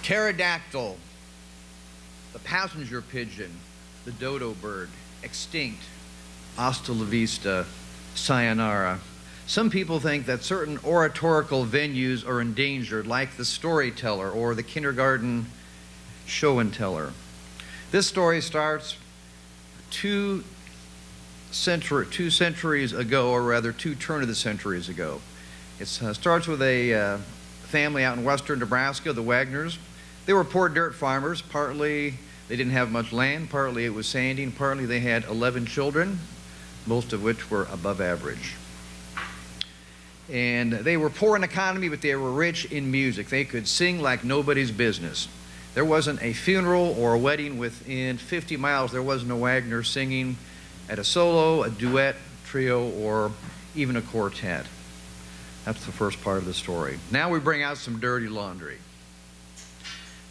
Pterodactyl, the passenger pigeon, the dodo bird, extinct, hasta la vista, sayonara. Some people think that certain oratorical venues are endangered, like the storyteller or the kindergarten show and teller. This story starts two centuries ago, or rather two turn of the centuries ago. It starts with a family out in western Nebraska, the Wagners. They were poor dirt farmers. Partly they didn't have much land, partly it was sandy, and partly they had 11 children, most of which were above average. And they were poor in economy, but they were rich in music. They could sing like nobody's business. There wasn't a funeral or a wedding within 50 miles. There wasn't a Wagner singing at a solo, a duet, trio, or even a quartet. That's the first part of the story. Now we bring out some dirty laundry.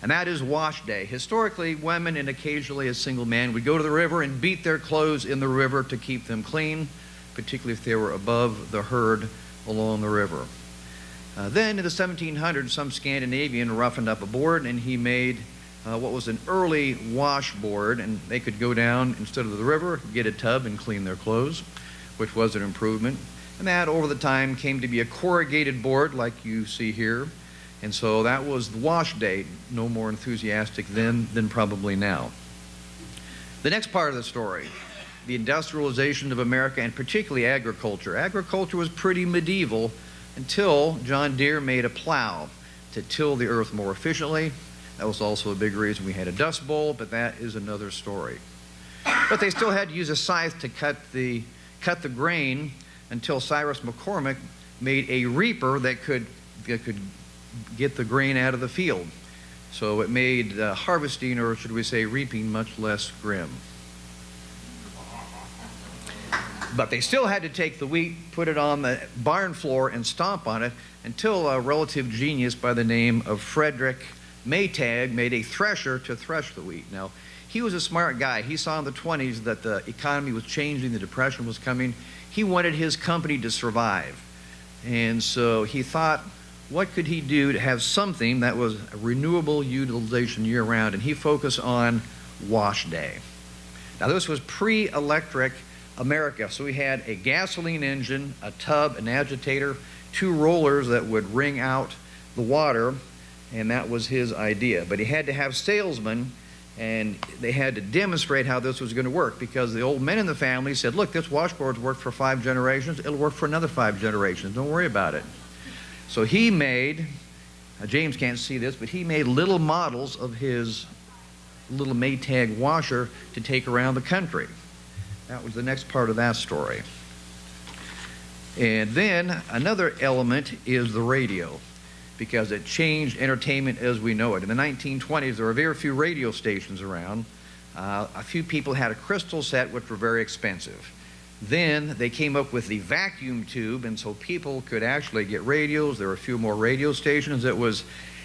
And that is wash day. Historically, women and occasionally a single man would go to the river and beat their clothes in the river to keep them clean, particularly if they were above the herd along the river. Then in the 1700s, some Scandinavian roughened up a board, and he made what was an early washboard, and they could go down instead of the river, get a tub and clean their clothes, which was an improvement. And that over the time came to be a corrugated board like you see here. And so that was the wash day, no more enthusiastic then than probably now. The next part of the story, the industrialization of America, and particularly agriculture. Agriculture was pretty medieval until John Deere made a plow to till the earth more efficiently. That was also a big reason we had a Dust Bowl, but that is another story. But they still had to use a scythe to cut the grain until Cyrus McCormick made a reaper that could get the grain out of the field. So it made harvesting, or should we say reaping, much less grim. But they still had to take the wheat, put it on the barn floor, and stomp on it until a relative genius by the name of Frederick Maytag made a thresher to thresh the wheat. Now, he was a smart guy. He saw in the 20s that the economy was changing, the Depression was coming. He wanted his company to survive. And so he thought, what could he do to have something that was a renewable utilization year-round? And he focused on wash day. Now, this was pre-electric America, so we had a gasoline engine, a tub, an agitator, two rollers that would wring out the water, and that was his idea. But he had to have salesmen, and they had to demonstrate how this was going to work, because the old men in the family said, look, this washboard's worked for 5 generations, it'll work for another 5 generations, don't worry about it. So he made, James can't see this, but he made little models of his little Maytag washer to take around the country. That was the next part of that story. And then another element is the radio, because it changed entertainment as we know it. In the 1920s, there were very few radio stations around. A few people had a crystal set, which were very expensive. Then they came up with the vacuum tube, and so people could actually get radios. There were a few more radio stations. It was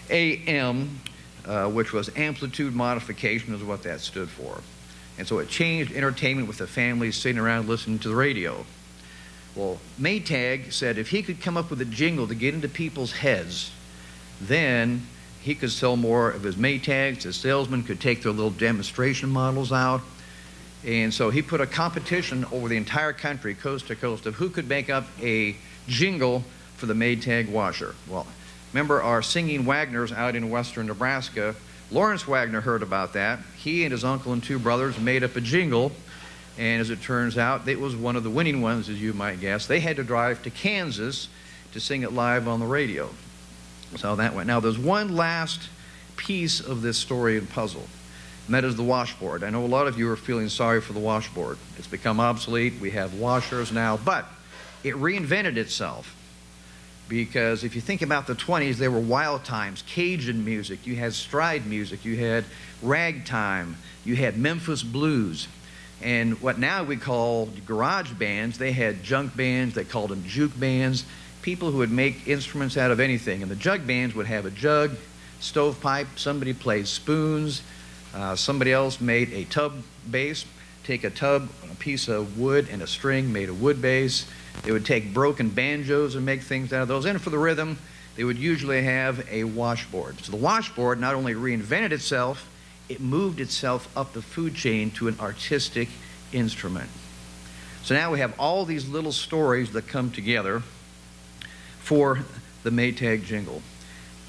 AM, which was amplitude modification, is what that stood for. And so it changed entertainment with the families sitting around listening to the radio. Well, Maytag said if he could come up with a jingle to get into people's heads, then he could sell more of his Maytags. The salesmen could take their little demonstration models out. And so he put a competition over the entire country, coast to coast, of who could make up a jingle for the Maytag washer. Well, remember our singing Wagners out in western Nebraska. Lawrence Wagner heard about that. He and his uncle and 2 brothers made up a jingle, and as it turns out, it was one of the winning ones, as you might guess. They had to drive to Kansas to sing it live on the radio. So that went. Now, there's one last piece of this story and puzzle, and that is the washboard. I know a lot of you are feeling sorry for the washboard. It's become obsolete. We have washers now, but it reinvented itself. Because if you think about the 20s, there were wild times, Cajun music, you had stride music, you had ragtime, you had Memphis blues. And what now we call garage bands, they had junk bands, they called them juke bands, people who would make instruments out of anything. And the jug bands would have a jug, stovepipe, somebody played spoons, somebody else made a tub bass, take a tub, a piece of wood and a string, made a wood bass. They would take broken banjos and make things out of those. And for the rhythm, they would usually have a washboard. So the washboard not only reinvented itself, it moved itself up the food chain to an artistic instrument. So now we have all these little stories that come together for the Maytag jingle.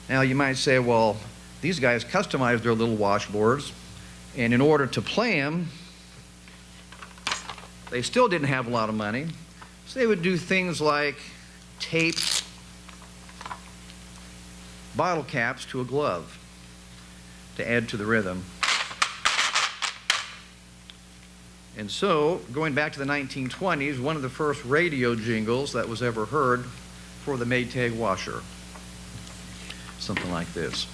Now you might say, well, these guys customized their little washboards, and in order to play them, they still didn't have a lot of money. So they would do things like tape bottle caps to a glove to add to the rhythm. And so, going back to the 1920s, one of the first radio jingles that was ever heard for the Maytag washer. Something like this.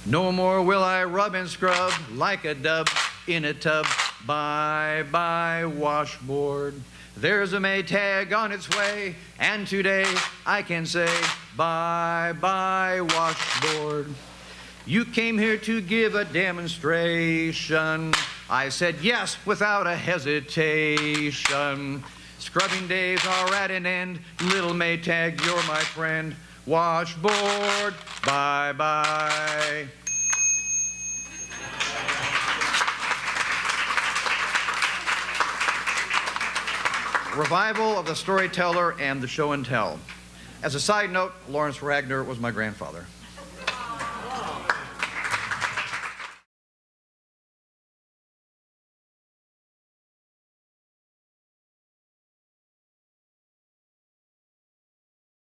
No more will I rub and scrub like a dub in a tub. Bye-bye washboard. There's a Maytag on its way, and today I can say bye-bye washboard. You came here to give a demonstration. I said yes without a hesitation. Scrubbing days are at an end. Little Maytag, you're my friend. Washboard, bye-bye. Revival of the storyteller and the show and tell. As a side note, Lawrence Wagner was my grandfather.